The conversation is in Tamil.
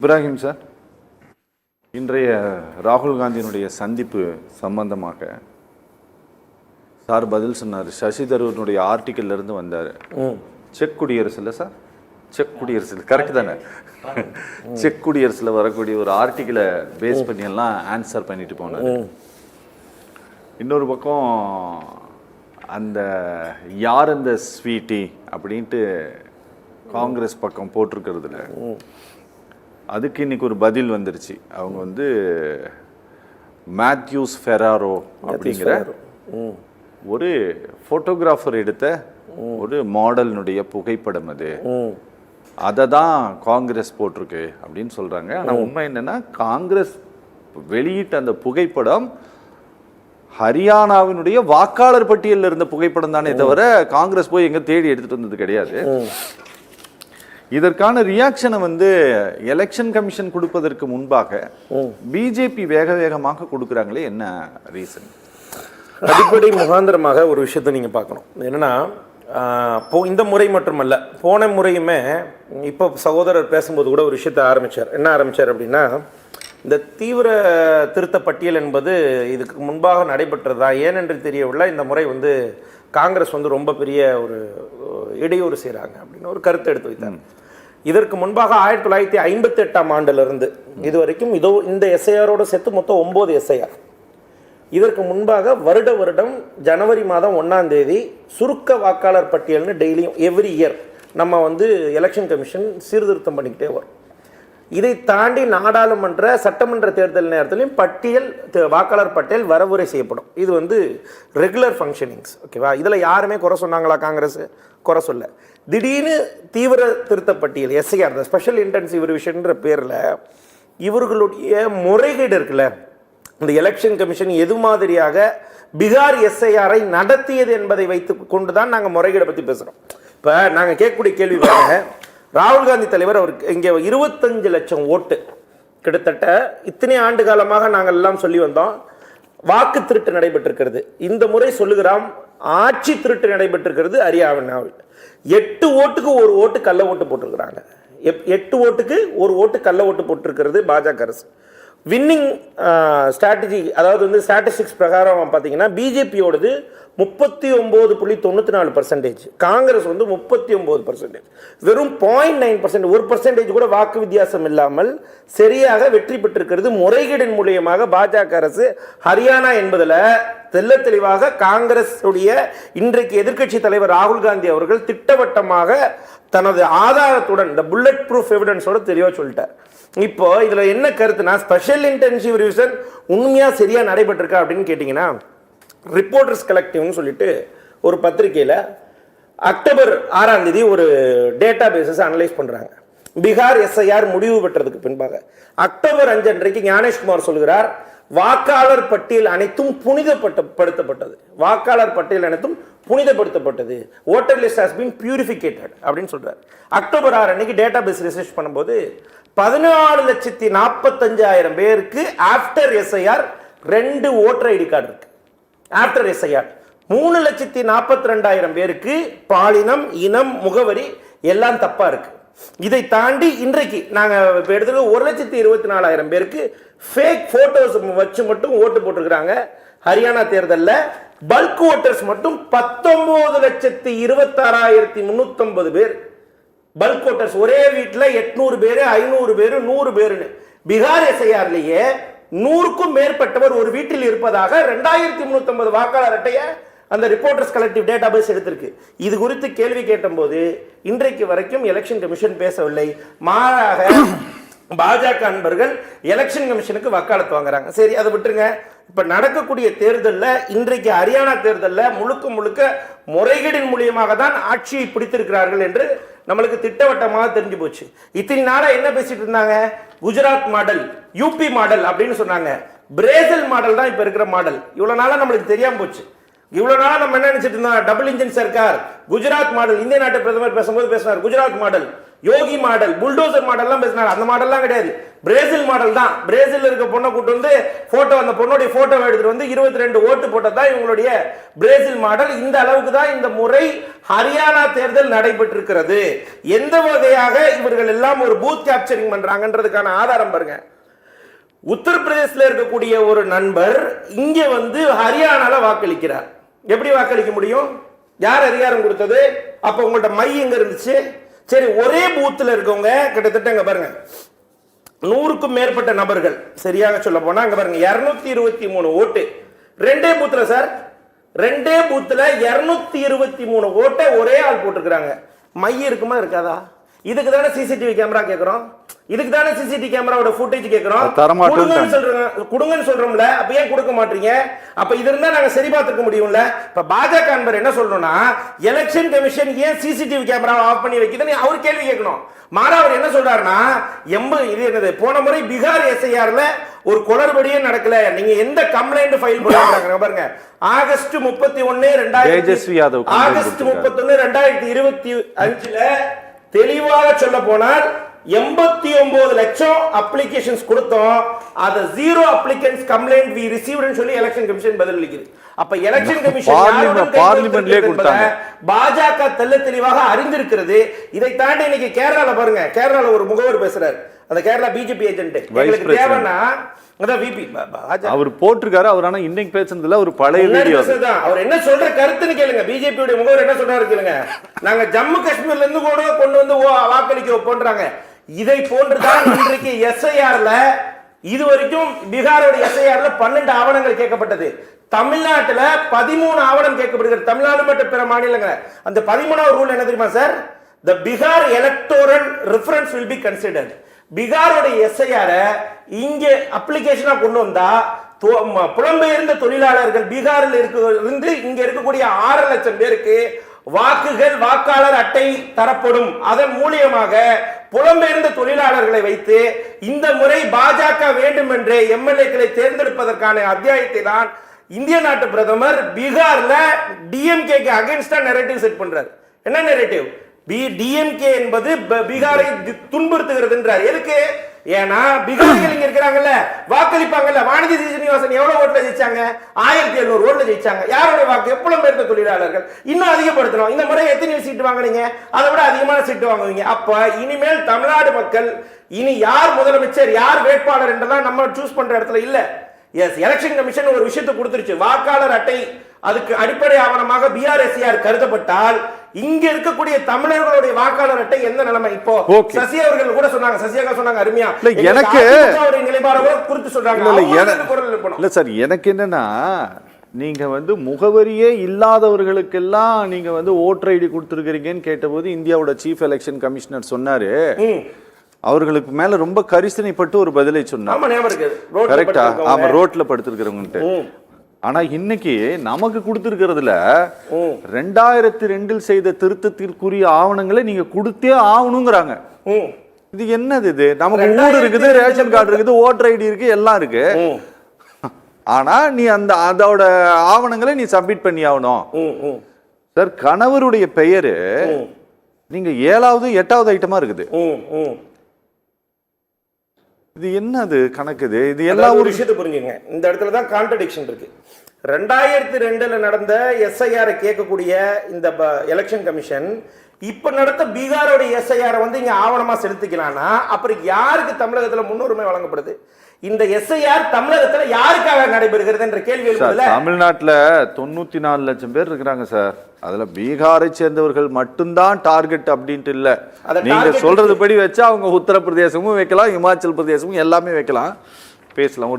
இப்ராஹிம் சார், இன்றைய ராகுல் காந்தியினுடைய சந்திப்பு சம்பந்தமாக சார் பதில் சொன்னார். சசி தரூரினுடைய ஆர்டிக்கல்ல இருந்து வந்தார். செக் குடியரசு இல்லை சார், செக் குடியரசு கரெக்ட் தானே? செக் குடியரசுல வரக்கூடிய ஒரு ஆர்டிக்கலை பேஸ் பண்ணி எல்லாம் ஆன்சர் பண்ணிட்டு போனார். இன்னொரு பக்கம் அந்த யார் அந்த ஸ்வீட்டி அப்படின்ட்டு காங்கிரஸ் பக்கம் போட்டிருக்கிறதுல அதுக்கு இன்னைக்கு ஒரு பதில் வந்துருச்சு. அவங்க வந்து மேத்யூஸ் ஃபெராரோ அப்படிங்கிற ஒரு ஃபோட்டோகிராஃபர் எடுத்த ஒரு மாடலினுடைய புகைப்படம் அது, அதை தான் காங்கிரஸ் போட்டிருக்கு அப்படின்னு சொல்றாங்க. ஆனால் உண்மை என்னன்னா, காங்கிரஸ் வெளியிட்ட அந்த புகைப்படம் ஹரியானாவினுடைய வாக்காளர் பட்டியலில் இருந்த புகைப்படம் தானே தவிர காங்கிரஸ் போய் எங்க தேடி எடுத்துட்டு வந்தது கிடையாது. இதற்கான ரியாக்ஷனை வந்து எலெக்ஷன் கமிஷன் கொடுப்பதற்கு முன்பாக பிஜேபி வேக வேகமாக கொடுக்குறாங்களே, என்ன ரீசன்? அடிப்படை முகாந்திரமாக ஒரு விஷயத்தை நீங்கள் பார்க்கணும். என்னன்னா, இந்த முறை மட்டுமல்ல, போன முறையுமே இப்போ சகோதரர் பேசும்போது கூட ஒரு விஷயத்தை ஆரம்பித்தார். என்ன ஆரம்பித்தார் அப்படின்னா, இந்த தீவிர திருத்த பட்டியல் என்பது இதுக்கு முன்பாக நடைபெற்றதா ஏனென்று தெரியவில்லை, இந்த முறை வந்து காங்கிரஸ் வந்து ரொம்ப பெரிய ஒரு இடையூறு செய்கிறாங்க அப்படின்னு ஒரு கருத்தை எடுத்து வைத்தார். இதற்கு முன்பாக 1958ஆம் ஆண்டிலிருந்து இது வரைக்கும் இதோ இந்த எஸ்ஐஆரோட சேர்த்து மொத்தம் 9 எஸ்ஐஆர். இதற்கு முன்பாக வருடம் ஜனவரி மாதம் 1ஆம் தேதி சுருக்க வாக்காளர் பட்டியல்னு டெய்லியும் எவ்ரி இயர் நம்ம வந்து எலெக்ஷன் கமிஷன் சீர்திருத்தம் பண்ணிக்கிட்டே வரும். இதை தாண்டி நாடாளுமன்ற சட்டமன்ற தேர்தல் நேரத்திலையும் வாக்காளர் பட்டியல் வரவுரை செய்யப்படும். இது வந்து ரெகுலர் ஃபங்க்ஷனிங்ஸ், ஓகேவா? இதில் யாருமே குறை சொன்னாங்களா? காங்கிரஸ் குறை சொல்ல. திடீர்னு தீவிர திருத்த பட்டியல் எஸ்ஐஆர், ஸ்பெஷல் இன்டென்சிவ் ரிவிஷன்ற பேரில் இவர்களுடைய முறைகேடு இருக்குல்ல, இந்த எலெக்ஷன் கமிஷன் எது மாதிரியாக பீகார் எஸ்ஐஆரை நடத்தியது என்பதை வைத்து கொண்டு தான் நாங்கள் முறைகேடை பற்றி பேசுகிறோம். இப்போ நாங்கள் கேட்கக்கூடிய கேள்வி பாருங்க, ராகுல் காந்தி தலைவர் அவருக்கு இங்கே 25 லட்சம் ஓட்டு, கிட்டத்தட்ட இத்தனை ஆண்டு காலமாக நாங்கள் எல்லாம் சொல்லி வந்தோம், வாக்கு திருட்டு நடைபெற்றிருக்கிறது. இந்த முறை சொல்லுகிறோம், ஆட்சி திருட்டு நடைபெற்றிருக்கிறது ஹரியானாவில். 8 ஓட்டுக்கு 1 ஓட்டு கள்ள ஓட்டு போட்டிருக்கிறாங்க. 8 ஓட்டுக்கு 1 ஓட்டு கள்ள ஓட்டு போட்டிருக்கிறது பாஜக அரசு. வின்னிங் ஸ்ட்ராட்டஜி, அதாவது வந்து ஸ்டாட்டிஸ்டிக்ஸ் பிரகாரம் பார்த்தீங்கன்னா பிஜேபியோடது 39.94%, காங்கிரஸ் வந்து 39%, வெறும் 0.9%, 1% கூட வாக்கு வித்தியாசம் இல்லாமல் சரியாக வெற்றி பெற்றிருக்கிறது. முறைகேடின் மூலியமாக பாஜக அரசு ஹரியானா என்பதில் தெல்ல தெளிவாக காங்கிரஸ் உடைய இன்றைக்கு எதிர்க்கட்சி தலைவர் ராகுல் காந்தி அவர்கள் திட்டவட்டமாக தனது ஆதாரத்துடன் இந்த புல்லட் ப்ரூஃப் எவிடன்ஸோட தெளிவாக சொல்லிட்டார். இப்போ இதில் என்ன கருத்துனா, ஸ்பெஷல் இன்டென்சிவ் ரிவிஷன் உண்மையாக சரியாக நடைபெற்றிருக்கா அப்படின்னு கேட்டிங்கன்னா, ரிப்போர்ட்டர்ஸ் கலெக்டிவ்னு சொல்லிட்டு ஒரு பத்திரிகையில் அக்டோபர் 6ஆம் தேதி ஒரு டேட்டா பேசஸ் அனலைஸ் பண்ணுறாங்க. பீகார் எஸ்ஐஆர் முடிவு பெற்றதுக்கு பின்பாக அக்டோபர் 5 அன்றைக்கு ஞானேஷ்குமார் சொல்கிறார், வாக்காளர் பட்டியல் அனைத்தும் புனிதப்படுத்தப்பட்டது, வாக்காளர் பட்டியல் அனைத்தும் புனிதப்படுத்தப்பட்டது, ஓட்டர் லிஸ்ட் ஹஸ் பீன் பியூரிஃபிகேட்டட் அப்படின்னு சொல்றாரு. அக்டோபர் 6 அன்னைக்கு டேட்டா பேஸ் ரிசர்ச் பண்ணும்போது 14,45,000 பேருக்கு after SIR 2 voter ID card இருக்கு. ஆஃப்டர் எஸ்ஐஆர் 3,42,000 பேருக்கு பாலினம், இனம், முகவரி எல்லாம் தப்பா இருக்கு. இதை தாண்டி இன்றைக்கு நாங்கள் இப்போ எடுத்துக்க 1,24,000 பேருக்கு ஃபேக் போட்டோஸ் வச்சு மட்டும் ஓட்டு போட்டிருக்கிறாங்க. ஹரியானா தேர்தலில் பல்க் ஓட்டர்ஸ் மட்டும் 19,26,350 பேர் பல்க் ஓட்டர்ஸ். ஒரே வீட்டில் 800 பேர், 500 பேர், 100 பேருன்னு. பீகார் எஸ்ஐஆர்லேயே 100க்கும் மேற்பட்டவர் ஒரு வீட்டில் இருப்பதாக 2,350 வாக்காளர் அட்டைய அந்த ரிப்போர்ட்டர்ஸ் கலெக்டிவ் டேட்டாபேஸ் எடுத்திருக்கு. இது குறித்து கேள்வி கேட்டபோது இன்றைக்கு வரைக்கும் எலெக்ஷன் கமிஷன் பேசவில்லை. மாறாக பாஜக அன்பர்கள் எலெக்ஷன் கமிஷனுக்கு வக்காலத்து வாங்குறாங்க. சரி, அதை விட்டுருங்க. இப்ப நடக்கக்கூடிய தேர்தலில், இன்றைக்கு ஹரியானா தேர்தலில் முழுக்க முறைகேடின் மூலியமாக தான் ஆட்சியை பிடித்திருக்கிறார்கள் என்று நம்மளுக்கு திட்டவட்டமாக தெரிஞ்சு போச்சு. இத்தனை நாளா என்ன பேசிட்டு இருந்தாங்க? குஜராத் மாடல், யூபி மாடல் அப்படின்னு சொன்னாங்க. பிரேசில் மாடல் தான் இப்ப இருக்கிற மாடல். இவ்வளவு நாளா நம்மளுக்கு தெரியாம போச்சு. இவ்வளவு நாளா நம்ம என்ன நினைச்சிட்டு இருந்தோம்? Double engine Sarkar, Gujarat model. இந்திய நாட்டு பிரதமர் பேசும்போது பேசினார் குஜராத் மாடல். யோகி மாடல், புல்டோசர் மாடல்லாம் பேசினாங்க. அந்த மாடல்லாம் கிடையாது, பிரேசில் மாடல் தான். பிரேசில் இருக்க பொண்ணை கூட்டு வந்து போட்டோ, அந்த பொண்ணுடைய போட்டோ எடுத்துட்டு வந்து 22 ஓட்டு போட்டதான் இவங்களுடைய பிரேசில் மாடல். இந்த அளவுக்கு தான் இந்த முறை ஹரியானா தேர்தல் நடைபெற்றிருக்கிறது. எந்த வகையாக இவர்கள் எல்லாம் ஒரு பூத் கேப்சரிங் பண்றாங்கன்றதுக்கான ஆதாரம் பாருங்க. உத்தரப்பிரதேசத்தில் இருக்கக்கூடிய ஒரு நண்பர் இங்க வந்து ஹரியானால வாக்களிக்கிறார். எப்படி வாக்களிக்க முடியும்? யார் அதிகாரம் கொடுத்தது? அப்ப உங்கள்ட்ட மை எங்க இருந்துச்சு? சரி, ஒரே பூத்துல இருக்கவங்க கிட்டத்தட்ட அங்க பாருங்க 100க்கும் மேற்பட்ட நபர்கள், சரியாக சொல்ல போனா அங்க பாருங்க 223 ஓட்டு ரெண்டே பூத்துல. சார், ரெண்டே பூத்துல 223 ஓட்டை ஒரே ஆள் போட்டிருக்கிறாங்க. மை இருக்குமா இருக்காதா? இதுக்கு தானே சிசிடிவி கேமரா கேக்குறோம், இதுக்கு தானே சிசிடிவி கேமராவோட ஃபுட்டேஜ் கேக்குறோம். கொடுங்கன்னு சொல்றோம்ல, அப்ப ஏன் கொடுக்க மாட்டீங்க? அப்ப இது இருந்தா நாங்க சரி பார்த்துக்க முடியும்ல. இப்ப பாஜக நண்பர் என்ன சொல்லணும்னா, எலெக்ஷன் கமிஷன் ஏன் சிசிடிவி கேமராவை ஆஃப் பண்ணி வைக்குதுன்னு அவர் கேள்வி கேட்கணும். மாறா அவர் என்ன சொல்றாருன்னா, இது என்னது, போன முறை பீகார் எஸ்ஐஆர்ல ஒரு குளறுபடியே நடக்கல, நீங்க எந்த கம்ப்ளைண்ட் ஃபைல் பண்ணுறாங்க பாருங்க. ஆகஸ்ட் 31 2025 தெளிவாக சொல்ல போனால் 89 லட்சம் அப்ளிகேஷன்ஸ் கொடுத்தோம். அது 0 applicants complaint we received ன்னு சொல்லி எலெக்ஷன் கமிஷன் பதில் அளிக்குது. அப்ப எலெக்ஷன் கமிஷன் பார்லிமென்ட்லயே கொடுத்தாங்க. பாஜக தெள்ள தெளிவாக அறிந்திருக்கிறது. இதை தாண்டி இன்னைக்கு கேரளால பாருங்க, கேரளால ஒரு முகவர் பேசுறாரு, அந்த கேரளா பிஜேபி ஏஜென்ட். எங்களுக்கு தேவைன்னா அவர் போட்டிருக்காரு. அவர் ஆனா இன்னைக்கு பேசுனதுல ஒரு பழைய வீடியோ தான். அவர் என்ன சொல்ற கருத்துன்னு கேளுங்க. பிஜேபி உடைய முகவர் என்ன சொல்றாரு கேளுங்க. நாங்க ஜம்மு காஷ்மீர்ல இருந்து கூட கொண்டு வந்து வாக்களிக்க போன்றாங்க. இதை போன்றுதான் இன்றைக்கு எஸ்ஐஆர்ல இதுவரைக்கும் பீகாரோட எஸ்ஐஆர்ல 12 ஆவணங்கள் கேட்கப்பட்டது. தமிழ்நாட்டுல 13 ஆவணம் கேட்கப்படுகிறது. தமிழ்நாடு மற்றும் பிற மாநிலங்கள். அந்த 13வது ரூல் என்ன தெரியுமா sir? The Bihar electoral reference will be considered. பீகாரோட எஸ்ஐஆர் இங்க அப்ளிகேஷனா கொண்டு வந்தா புலம்பெயர்ந்த தொழிலாளர்கள் பீகாரில் இருந்து இங்க இருக்கக்கூடிய 6 லட்சம் பேருக்கு வாக்குகள், வாக்காளர் அட்டை தரப்படும். அதன் மூலியமாக புலம்பெயர்ந்த தொழிலாளர்களை வைத்து இந்த முறை பாஜக வேண்டும் என்று எம்எல்ஏக்களை தேர்ந்தெடுப்பதற்கான அத்தியாயத்தை தான் இந்திய நாட்டு பிரதமர் பீகார்ல டிஎம்கேக்கு அகைன்ஸ்டா நெரேட்டிவ் செட் பண்றாரு. என்ன நெரேட்டிவ்? டிஎம்கே என்பது பீகாரை துன்புறுத்துகிறது என்றார். எதுக்கு? ஏன்னா பீகாரிகள் இங்க இருக்கிறாங்கல்ல, வாக்களிப்பாங்கல்ல. வானதி சீனிவாசன் எவ்வளவு ஓட்டுல ஜெயிச்சாங்க? 1700 ஓட்டுல ஜெயிச்சாங்க. யாருடைய வாக்கு? புலம்பெயர்ந்த தொழிலாளர்கள். இன்னும் அதிகப்படுத்தணும். இந்த முறை எத்தனை சீட்டு வாங்குனீங்க? அதை விட அதிகமான சீட்டு வாங்குவீங்க. அப்ப இனிமேல் தமிழ்நாடு மக்கள் இனி யார் முதலமைச்சர், யார் வேட்பாளர் என்றெல்லாம் நம்ம சூஸ் பண்ற இடத்துல இல்ல. எஸ், எலெக்ஷன் கமிஷன் ஒரு விஷயத்தை கொடுத்துருச்சு. வாக்காளர் அட்டை அதுக்கு அடிப்படை ஆவணமாக பிஆர்எஸ்ஆர் கருதப்பட்டால் இங்க இருக்கக்கூடிய தமிழர்களுடைய வாக்காளர் அட்டை எந்த நிலைமை? இப்போ சசி அவர்கள் கூட சொன்னாங்க, சசிகலா சொன்னாங்க, அருமையா எனக்கு நிலைப்பாடு குறித்து சொல்றாங்க. இல்ல சார், எனக்கு என்னன்னா, நீங்க வந்து முகவரியே இல்லாதவர்களுக்கெல்லாம் நீங்க வந்து ஓட்டர் ஐடி கொடுத்துருக்கீங்கன்னு கேட்டபோது இந்தியாவோட சீஃப் எலெக்ஷன் கமிஷனர் சொன்னாரு, அவர்களுக்கு மேல ரொம்ப கரிசனைப்பட்டு ஒரு பதிலை சொன்னாங்க. கரெக்டா? ஆமா, ரோட்ல படுத்திருக்கிறவங்க. ஆனா இன்னைக்கு நமக்கு கொடுத்திருக்கிறதுல 2002 செய்த திருத்தத்திற்குரிய ஆவணங்களை நீங்க கொடுத்தே ஆகணுங்கிறாங்க. இது என்னது? இது நமக்கு ஊர் இருக்குது, ரேஷன் கார்டு இருக்குது, ஓட்டர் ஐடி இருக்கு, எல்லாம் இருக்கு. ஆனா நீ அதோட ஆவணங்களை நீ சப்மிட் பண்ணி ஆகணும். சார், கணவருடைய பெயரு நீங்க 7வது 8வது ஐட்டமா இருக்குது. இது என்னது கணக்கு? இது எல்லா ஒரு விஷயத்தை புரிஞ்சுங்க. இந்த இடத்துல தான் கான்ட்ரடிக்ஷன் இருக்கு. 2002 நடந்த எஸ்ஐஆர் கேட்கக்கூடிய இந்த எலெக்ஷன் கமிஷன் இப்ப நடத்த பீகாரோட எஸ்ஐஆர் வந்து இங்க ஆவணமா செலுத்திக்கலாம்னா அப்புறம் யாருக்கு தமிழகத்துல முன்னுரிமை வழங்கப்படுது? இந்த எஸ்ஐஆர் தமிழகத்துல யாருக்காக நடைபெறுகிறது என்ற கேள்வி எழுப்புதுல. தமிழ்நாட்டுல 94 லட்சம் பேர் இருக்கிறாங்க சார். அதுல பீகாரை சேர்ந்தவர்கள் மட்டும்தான் டார்கெட் அப்படின்ட்டு இல்ல. நீங்க சொல்றது படி வச்சா அவங்க உத்தரப்பிரதேசமும் வைக்கலாம், இமாச்சல் பிரதேசமும் எல்லாமே வைக்கலாம். பேசலாம். ஒரு